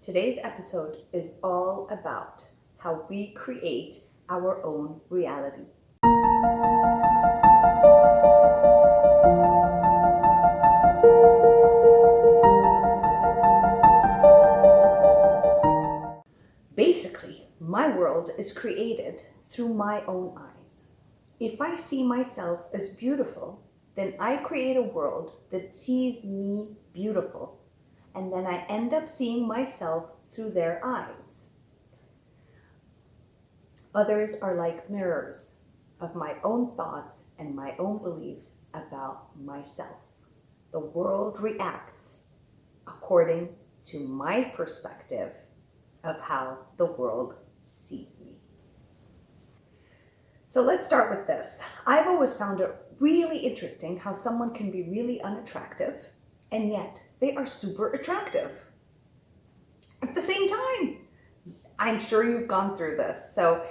Today's episode is all about how we create our own reality. Basically, my world is created through my own eyes. If I see myself as beautiful, then I create a world that sees me beautiful, and then I end up seeing myself through their eyes. Others are like mirrors of my own thoughts and my own beliefs about myself. The world reacts according to my perspective of how the world sees me. So let's start with this. I've always found it really interesting how someone can be really unattractive and yet they are super attractive at the same time. I'm sure you've gone through this. So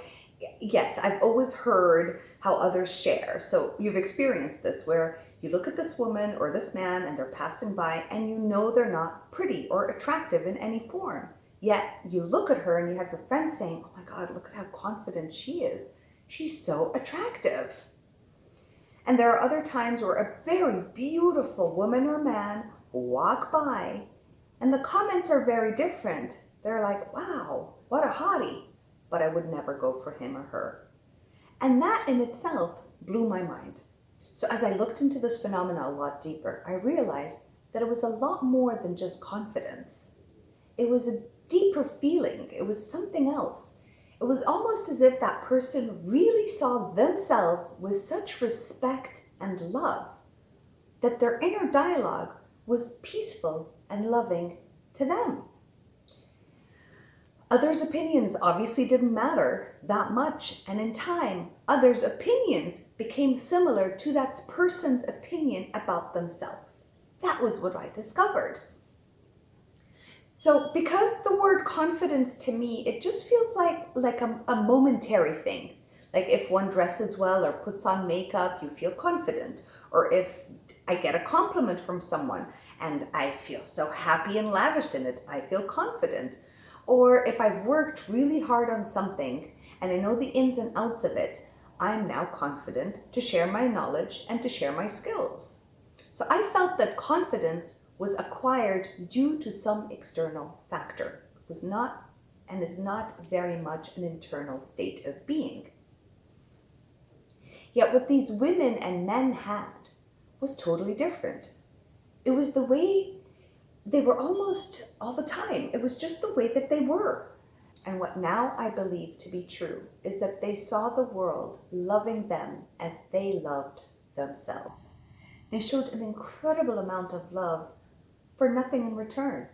yes, I've always heard how others share. So you've experienced this where you look at this woman or this man and they're passing by and you know they're not pretty or attractive in any form. Yet you look at her and you have your friends saying, oh my God, look at how confident she is. She's so attractive. And there are other times where a very beautiful woman or man walk by and the comments are very different. They're like, wow, what a hottie, but I would never go for him or her. And that in itself blew my mind. So as I looked into this phenomena a lot deeper, I realized that it was a lot more than just confidence. It was a deeper feeling. It was something else. It was almost as if that person really saw themselves with such respect and love that their inner dialogue was peaceful and loving to them. Others' opinions obviously didn't matter that much, and in time, others' opinions became similar to that person's opinion about themselves. That was what I discovered. So because the word confidence to me, it just feels like a momentary thing. Like if one dresses well or puts on makeup, you feel confident. Or if I get a compliment from someone and I feel so happy and lavished in it, I feel confident. Or if I've worked really hard on something and I know the ins and outs of it, I'm now confident to share my knowledge and to share my skills. So I felt that confidence was acquired due to some external factor. It was not and is not very much an internal state of being. Yet what these women and men had was totally different. It was the way they were almost all the time. It was just the way that they were. And what now I believe to be true is that they saw the world loving them as they loved themselves. They showed an incredible amount of love for nothing in return.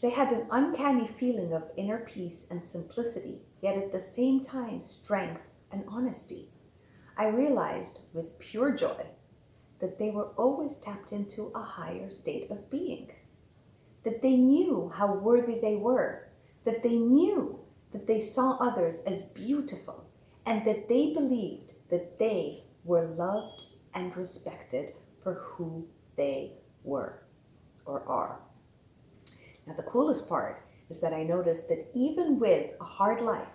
They had an uncanny feeling of inner peace and simplicity, yet at the same time strength and honesty. I realized with pure joy that they were always tapped into a higher state of being, that they knew how worthy they were, that they knew that they saw others as beautiful, and that they believed that they were loved and respected for who they were or are. Now the coolest part is that I noticed that even with a hard life,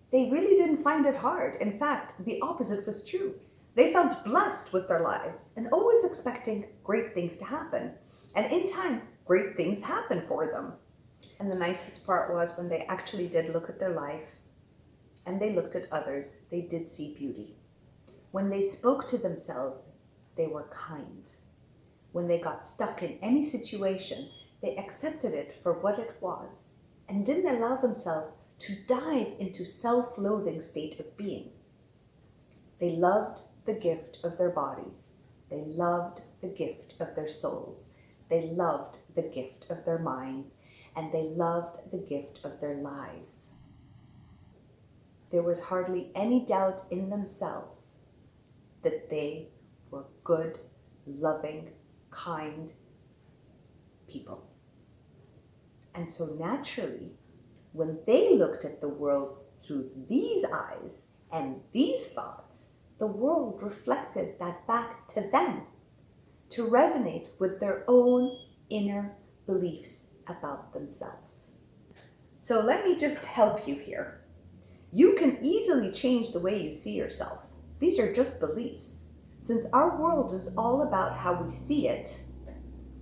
they really didn't find it hard. In fact, the opposite was true. They felt blessed with their lives and always expecting great things to happen. And in time, great things happened for them. And the nicest part was when they actually did look at their life and they looked at others, they did see beauty. When they spoke to themselves, they were kind. When they got stuck in any situation, they accepted it for what it was and didn't allow themselves to dive into self-loathing state of being. They loved the gift of their bodies. They loved the gift of their souls. They loved the gift of their minds, and they loved the gift of their lives. There was hardly any doubt in themselves that they were good, loving, kind people. And so naturally, when they looked at the world through these eyes and these thoughts, the world reflected that back to them to resonate with their own inner beliefs about themselves. So let me just help you here. You can easily change the way you see yourself. These are just beliefs. Since our world is all about how we see it,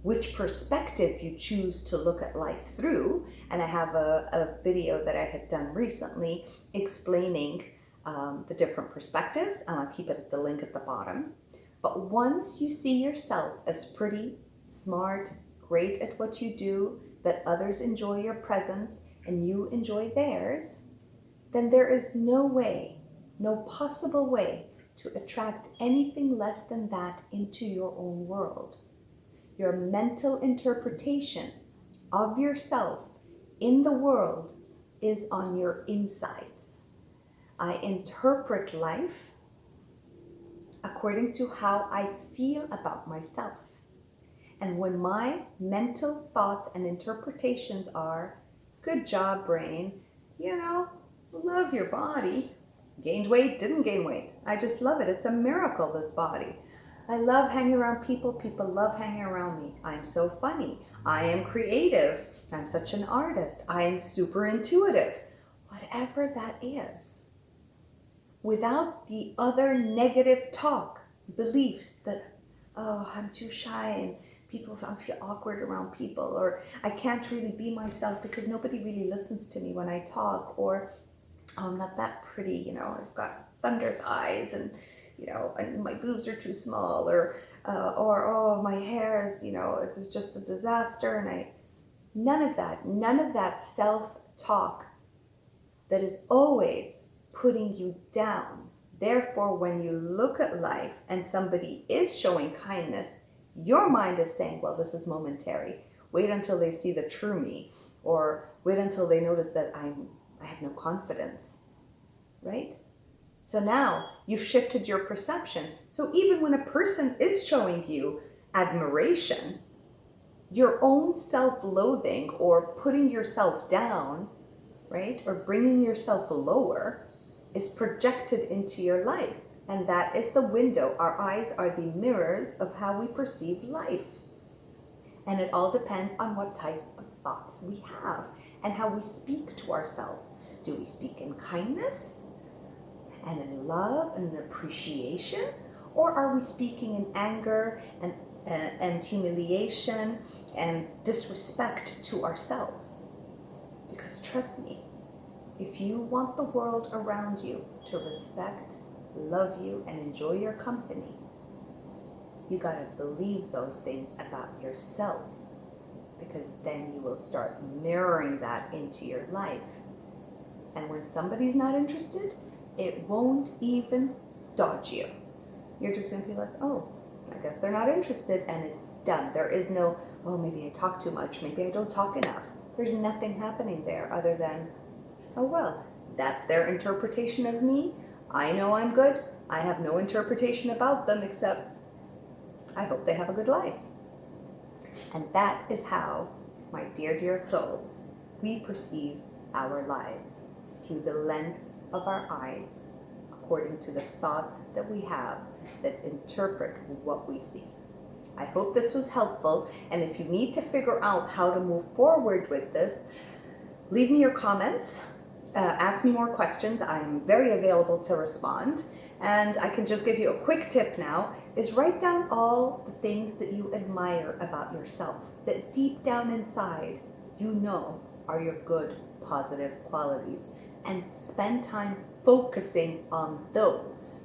which perspective you choose to look at life through, and I have a video that I had done recently explaining the different perspectives, and I'll keep it at the link at the bottom. But once you see yourself as pretty, smart, great at what you do, that others enjoy your presence and you enjoy theirs, then there is no way, no possible way to attract anything less than that into your own world. Your mental interpretation of yourself in the world is on your insides. I interpret life according to how I feel about myself. And when my mental thoughts and interpretations are, good job, brain, love your body, gained weight, didn't gain weight, I just love it, it's a miracle, this body. I love hanging around people, people love hanging around me. I'm so funny, I am creative, I'm such an artist, I am super intuitive. Whatever that is, without the other negative talk, beliefs that, oh, I'm too shy and I feel awkward around people, or I can't really be myself because nobody really listens to me when I talk, or oh, I'm not that pretty, I've got thunder thighs and and my boobs are too small, or oh, my hair is, it's just a disaster, and none of that self-talk that is always putting you down. Therefore, when you look at life and somebody is showing kindness, your mind is saying, well, this is momentary. Wait until they see the true me, or wait until they notice that I have no confidence, right? So now you've shifted your perception. So even when a person is showing you admiration, your own self-loathing or putting yourself down, right, or bringing yourself lower is projected into your life. And that is the window. Our eyes are the mirrors of how we perceive life. And it all depends on what types of thoughts we have and how we speak to ourselves. Do we speak in kindness and in love and in appreciation? Or are we speaking in anger and humiliation and disrespect to ourselves? Because trust me, if you want the world around you to respect, love you, and enjoy your company, you gotta believe those things about yourself, because then you will start mirroring that into your life. And when somebody's not interested, it won't even dodge you. You're just gonna be like, oh, I guess they're not interested, and it's done. There is no, oh, maybe I talk too much, maybe I don't talk enough. There's nothing happening there other than, oh, well, that's their interpretation of me. I know I'm good. I have no interpretation about them except I hope they have a good life. And that is how, my dear, dear souls, we perceive our lives, through the lens of our eyes, according to the thoughts that we have that interpret what we see. I hope this was helpful, and if you need to figure out how to move forward with this, leave me your comments, ask me more questions. I'm very available to respond. And I can just give you a quick tip now, is write down all the things that you admire about yourself, that deep down inside you know are your good, positive qualities, and spend time focusing on those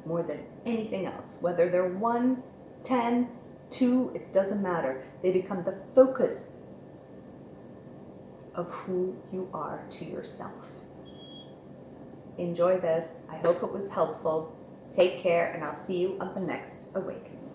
more than anything else. Whether they're 1, 10, 2, it doesn't matter. They become the focus of who you are to yourself. Enjoy this. I hope it was helpful. Take care, and I'll see you on the next awakening.